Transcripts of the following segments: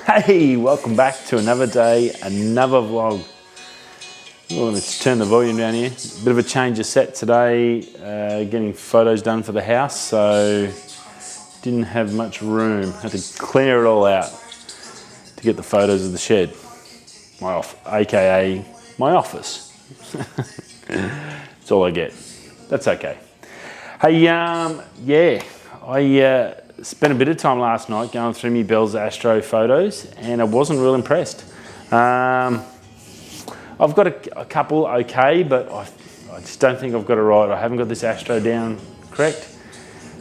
Hey, welcome back to another day, another vlog. Oh, let's turn the volume down here. Bit of a change of set today, getting photos done for the house, so didn't have much room. Had to clear it all out to get the photos of the shed, aka my office. That's all I get. That's okay. Hey, yeah, I spent a bit of time last night going through me Bell's Astro photos, and I wasn't real impressed. I've got a couple okay, but I just don't think I've got it right. I haven't got this Astro down correct.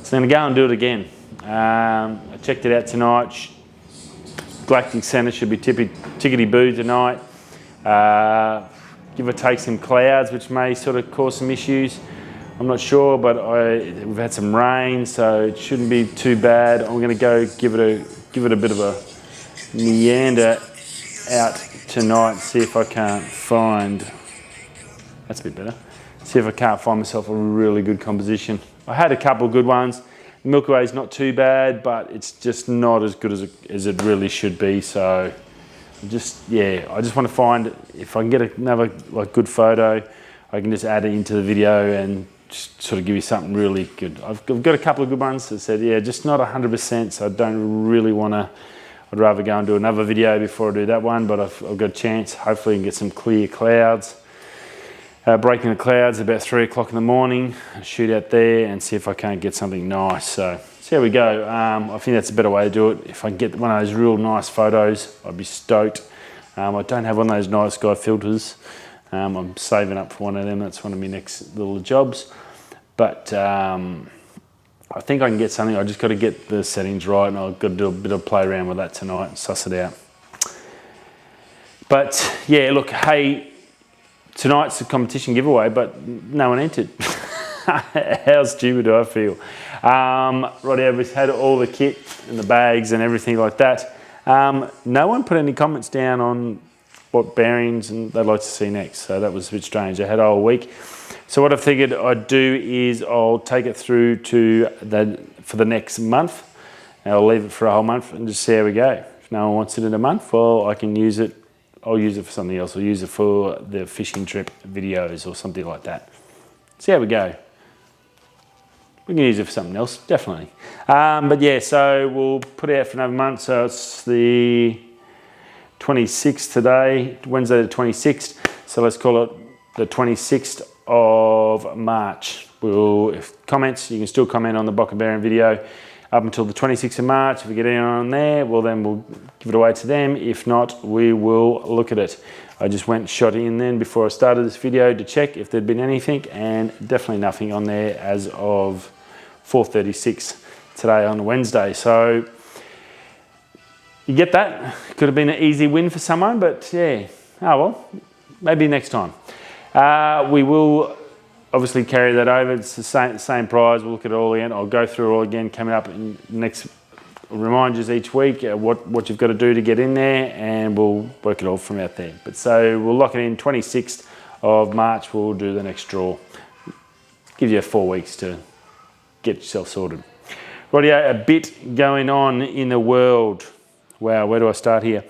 So I'm going to go and do it again. I checked it out tonight. Galactic Center should be tickety-boo tonight. Give or take some clouds, which may sort of cause some issues. I'm not sure, but we've had some rain, so it shouldn't be too bad. I'm going to go give it a bit of a meander out tonight, see if I can't find. That's a bit better. See if I can't find myself a really good composition. I had a couple of good ones. The Milky Way is not too bad, but it's just not as good as it really should be. So, I just want to find if I can get another good photo. I can just add it into the video and just sort of give you something really good. I've got a couple of good ones that said, yeah, just not 100%, so I don't really want to. I'd rather go and do another video before I do that one, but I've got a chance. Hopefully I can get some clear clouds. Breaking the clouds about 3 o'clock in the morning, shoot out there and see if I can't get something nice. So how we go. I think that's a better way to do it. If I can get one of those real nice photos, I'd be stoked. I don't have one of those nice guy filters. I'm saving up for one of them. That's one of my next little jobs. But I think I can get something. I just got to get the settings right, and I've got to do a bit of play around with that tonight and suss it out. But yeah, look, hey, tonight's a competition giveaway, but no one entered. How stupid do I feel? Right, we've had all the kit and the bags and everything like that. No one put any comments down on what bearings and they'd like to see next, so that was a bit strange. I had all week. So what I figured I'd do is I'll take it through for the next month, and I'll leave it for a whole month and just see how we go. If no one wants it in a month, well, I can use it. I'll use it for something else. I'll use it for the fishing trip videos or something like that. See how we go. We can use it for something else, definitely. But yeah, so we'll put it out for another month. So it's the 26th today, Wednesday the 26th. So let's call it the 26th of March. If comments, you can still comment on the Boca Bearing video up until the 26th of March. If we get anyone on there, well then we'll give it away to them. If not, we will look at it. I just went and shot in then before I started this video to check if there'd been anything, and definitely nothing on there as of 4:36 today on Wednesday. So you get that. Could have been an easy win for someone, but yeah, oh well, maybe next time. We will obviously carry that over. It's the same prize. We'll look at it all again. I'll go through it all again coming up in next reminders each week, what you've got to do to get in there, and we'll work it all from out there. But so we'll lock it in 26th of March. We'll do the next draw. Gives you 4 weeks to get yourself sorted. Rightio, a bit going on in the world. Wow, where do I start here?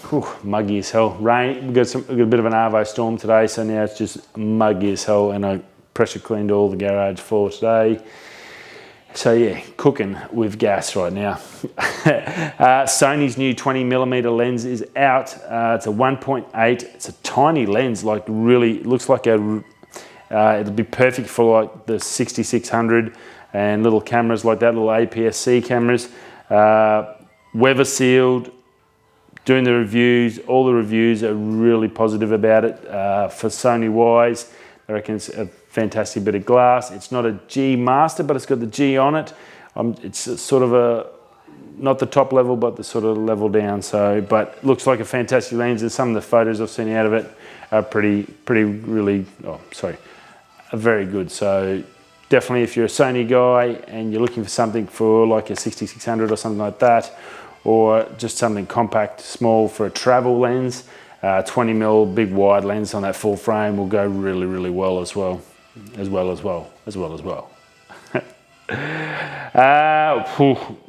Whew, muggy as hell. Rain. We got a bit of an Arvo storm today, so now it's just muggy as hell, and I pressure cleaned all the garage for today. So yeah, cooking with gas right now. Sony's new 20mm lens is out. It's a 1.8. It's a tiny lens, like really looks like it'll be perfect for like the 6600 and little cameras like that, little APS-C cameras. Weather sealed. Doing the reviews, all the reviews are really positive about it. For Sony wise, I reckon it's a fantastic bit of glass. It's not a G Master, but it's got the G on it. It's sort of not the top level, but the sort of level down. So, but looks like a fantastic lens, and some of the photos I've seen out of it are are very good. So definitely, if you're a Sony guy and you're looking for something for like a 6600 or something like that, or just something compact, small for a travel lens, 20mm big wide lens on that full frame will go really, really well as well.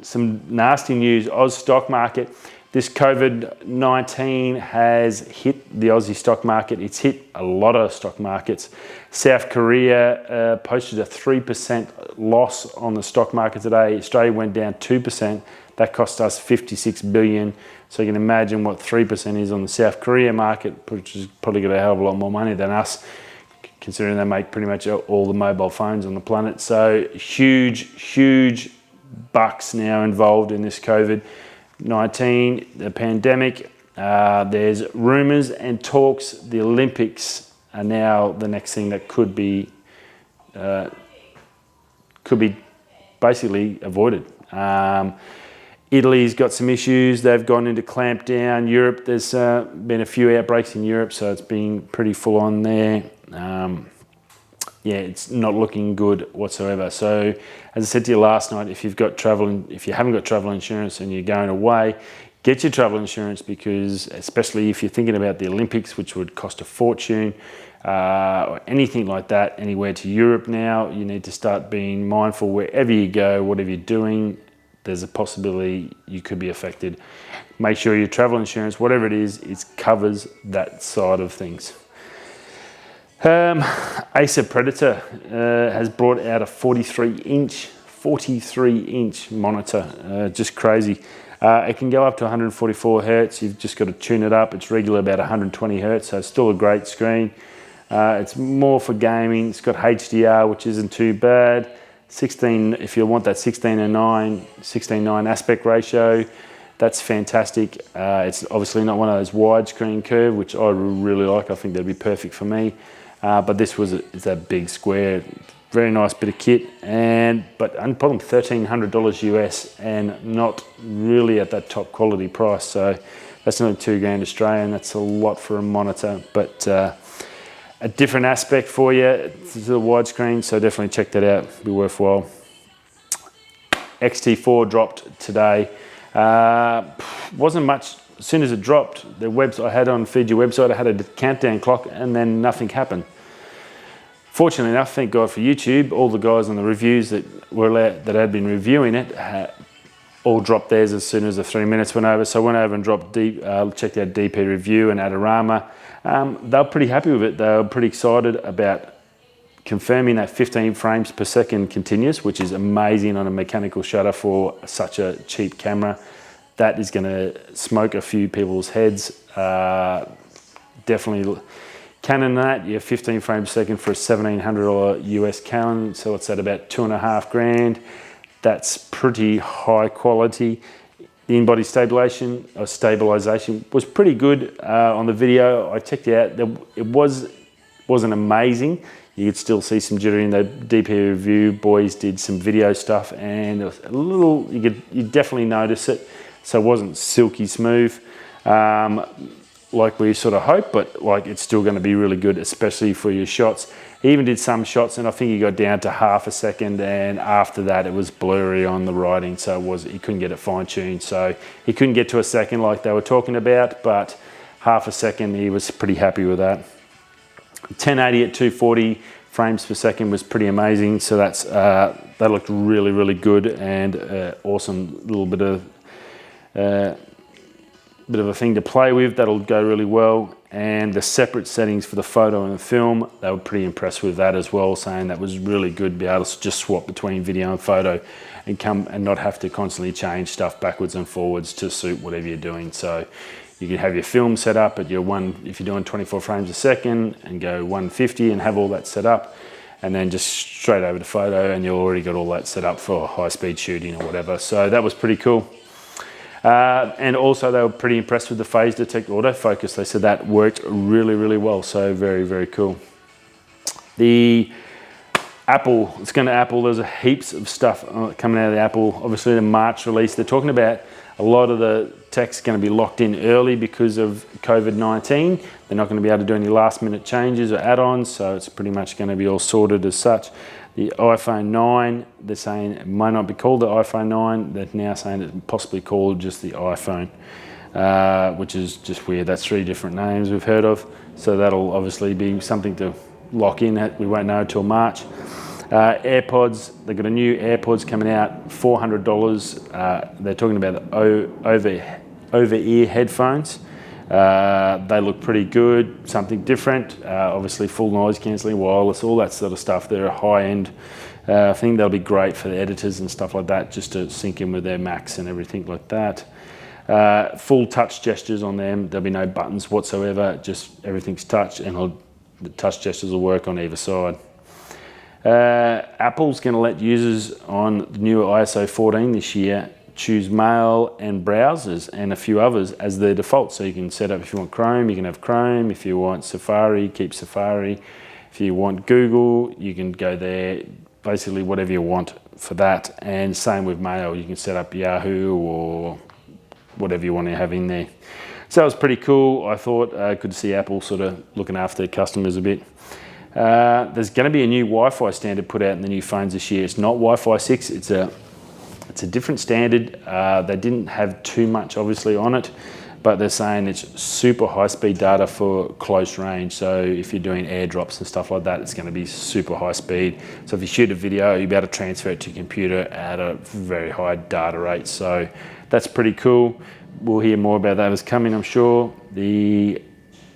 Some nasty news. Aussie Stockmarket. This COVID-19 has hit the Aussie stock market. It's hit a lot of stock markets. South Korea posted a 3% loss on the stock market today. Australia went down 2%. That cost us 56 billion. So you can imagine what 3% is on the South Korea market, which is probably got a hell of a lot more money than us, considering they make pretty much all the mobile phones on the planet. So huge bucks now involved in this COVID-19, the pandemic. There's rumours and talks the Olympics are now the next thing that could be basically avoided. Italy's got some issues. They've gone into clampdown. Europe, there's been a few outbreaks in Europe, so it's been pretty full on there. Yeah, it's not looking good whatsoever. So, as I said to you last night, if you haven't got travel insurance and you're going away, get your travel insurance, because especially if you're thinking about the Olympics, which would cost a fortune, or anything like that, anywhere to Europe now, you need to start being mindful wherever you go, whatever you're doing. There's a possibility you could be affected. Make sure your travel insurance, whatever it is, it covers that side of things. Acer Predator has brought out a 43-inch monitor. Just crazy. It can go up to 144 hertz. You've just got to tune it up. It's regular about 120 hertz, so it's still a great screen. It's more for gaming. It's got HDR, which isn't too bad. 16, if you want that 16:9 aspect ratio, that's fantastic. It's obviously not one of those widescreen curve, which I really like. I think that'd be perfect for me. But this is a big square, very nice bit of kit, but probably $1,300 US, and not really at that top quality price. So that's only $2,000 Australian. That's a lot for a monitor, but a different aspect for you. It's a widescreen, so definitely check that out. It'll be worthwhile. XT4 dropped today. Wasn't much. As soon as it dropped, the website I had on Fuji website, I had a countdown clock, and then nothing happened. Fortunately enough, thank God for YouTube, all the guys on the reviews that had been reviewing it all dropped theirs as soon as the 3 minutes went over. So I went over and checked out DP Review and Adorama. They were pretty happy with it. They were pretty excited about confirming that 15 frames per second continuous, which is amazing on a mechanical shutter for such a cheap camera. That is going to smoke a few people's heads. Definitely Canon that, you have 15 frames per second for a $1,700 US Canon, so it's at about $2.5 grand. That's pretty high quality. The in-body stabilization was pretty good on the video. I checked it out. It wasn't amazing. You could still see some jittery in the DP Review. Boys did some video stuff, and it was a little. You definitely notice it. So it wasn't silky smooth, like we sort of hoped, but like it's still going to be really good, especially for your shots. He even did some shots, and I think he got down to half a second, and after that it was blurry on the writing, so he couldn't get it fine-tuned. So he couldn't get to a second like they were talking about, but half a second, he was pretty happy with that. 1080 at 240 frames per second was pretty amazing, so that looked really, really good, and awesome little bit of a thing to play with. That'll go really well. And the separate settings for the photo and the film, they were pretty impressed with that as well, saying that was really good to be able to just swap between video and photo and not have to constantly change stuff backwards and forwards to suit whatever you're doing. So you can have your film set up at if you're doing 24 frames a second, and go 150 and have all that set up, and then just straight over to photo, and you've already got all that set up for high speed shooting or whatever. So that was pretty cool. And also they were pretty impressed with the phase detect autofocus. They said that worked really, really well. So very, very cool. The Apple, it's going to Apple. There's heaps of stuff coming out of the Apple. Obviously the March release, they're talking about a lot of the tech's going to be locked in early because of COVID-19. They're not going to be able to do any last minute changes or add-ons. So it's pretty much going to be all sorted as such. The iPhone 9, they're saying it might not be called the iPhone 9. They're now saying it's possibly called just the iPhone, which is just weird. That's 3 different names we've heard of. So that'll obviously be something to lock in. We won't know until March. AirPods, they've got a new AirPods coming out, $400. They're talking about the over-ear headphones. They look pretty good, something different. Obviously full noise cancelling, wireless, all that sort of stuff. They're a high-end thing. They'll be great for the editors and stuff like that, just to sync in with their Macs and everything like that. Full touch gestures on them. There'll be no buttons whatsoever, just everything's touch, and the touch gestures will work on either side. Apple's going to let users on the new ISO 14 this year choose mail and browsers and a few others as their default. So you can set up, if you want Chrome, you can have Chrome. If you want Safari, keep Safari. If you want Google, you can go there. Basically whatever you want for that. And same with mail, you can set up Yahoo or whatever you want to have in there. So that was pretty cool. I thought good to see Apple sort of looking after their customers a bit. There's going to be a new Wi-Fi standard put out in the new phones this year. It's not Wi-Fi 6, it's a different standard. They didn't have too much obviously on it, but they're saying it's super high speed data for close range. So if you're doing airdrops and stuff like that, it's going to be super high speed. So if you shoot a video, you'll be able to transfer it to your computer at a very high data rate. So that's pretty cool. We'll hear more about that as coming, I'm sure. The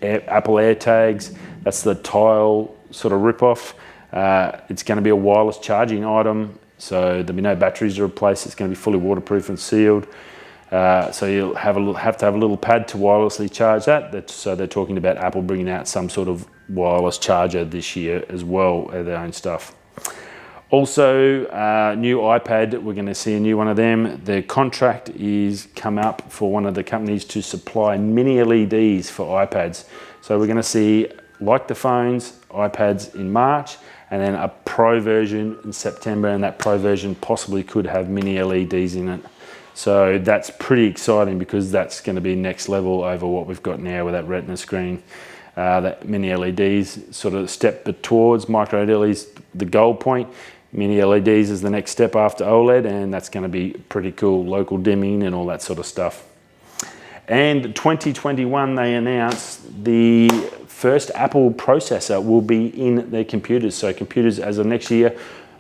Apple AirTags, that's the Tile sort of rip-off. It's going to be a wireless charging item, so there'll be no batteries to replace. It's going to be fully waterproof and sealed. So you'll have to have a little pad to wirelessly charge that. So they're talking about Apple bringing out some sort of wireless charger this year as well, their own stuff. Also, new iPad, we're going to see a new one of them. The contract is come up for one of the companies to supply mini LEDs for iPads. So we're going to see, like the phones, iPads in March, and then a Pro version in September, and that Pro version possibly could have mini LEDs in it. So that's pretty exciting because that's going to be next level over what we've got now with that Retina screen. That mini LEDs sort of step towards micro LEDs, the goal point. Mini LEDs is the next step after OLED, and that's going to be pretty cool, local dimming and all that sort of stuff. And 2021, they announced the first Apple processor will be in their computers. So computers as of next year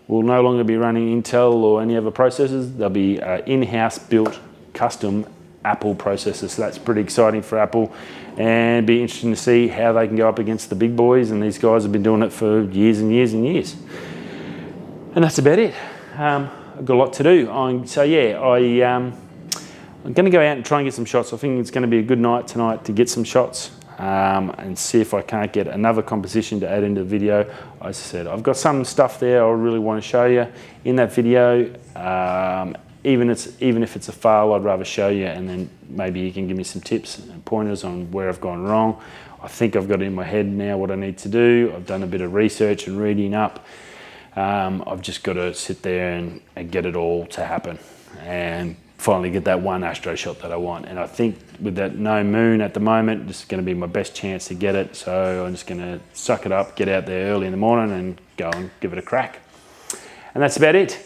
will no longer be running Intel or any other processors. They'll be in-house built custom Apple processors. So that's pretty exciting for Apple, and be interesting to see how they can go up against the big boys. And these guys have been doing it for years and years and years. And that's about it. I've got a lot to do. I'm going to go out and try and get some shots. I think it's going to be a good night tonight to get some shots and see if I can't get another composition to add into the video. As I said, I've got some stuff there I really want to show you in that video. Even if it's a fail, I'd rather show you, and then maybe you can give me some tips and pointers on where I've gone wrong. I think I've got it in my head now what I need to do. I've done a bit of research and reading up. I've just got to sit there and get it all to happen and finally get that one astro shot that I want. And I think with that no moon at the moment, this is going to be my best chance to get it. So I'm just going to suck it up, get out there early in the morning and go and give it a crack. And that's about it.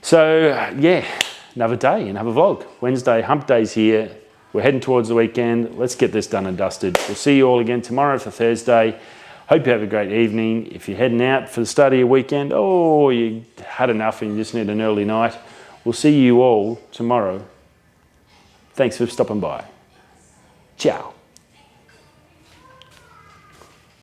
So yeah, another day, another vlog. Wednesday, hump day's here. We're heading towards the weekend. Let's get this done and dusted. We'll see you all again tomorrow for Thursday. Hope you have a great evening. If you're heading out for the start of your weekend, or you had enough and you just need an early night, we'll see you all tomorrow. Thanks for stopping by. Ciao.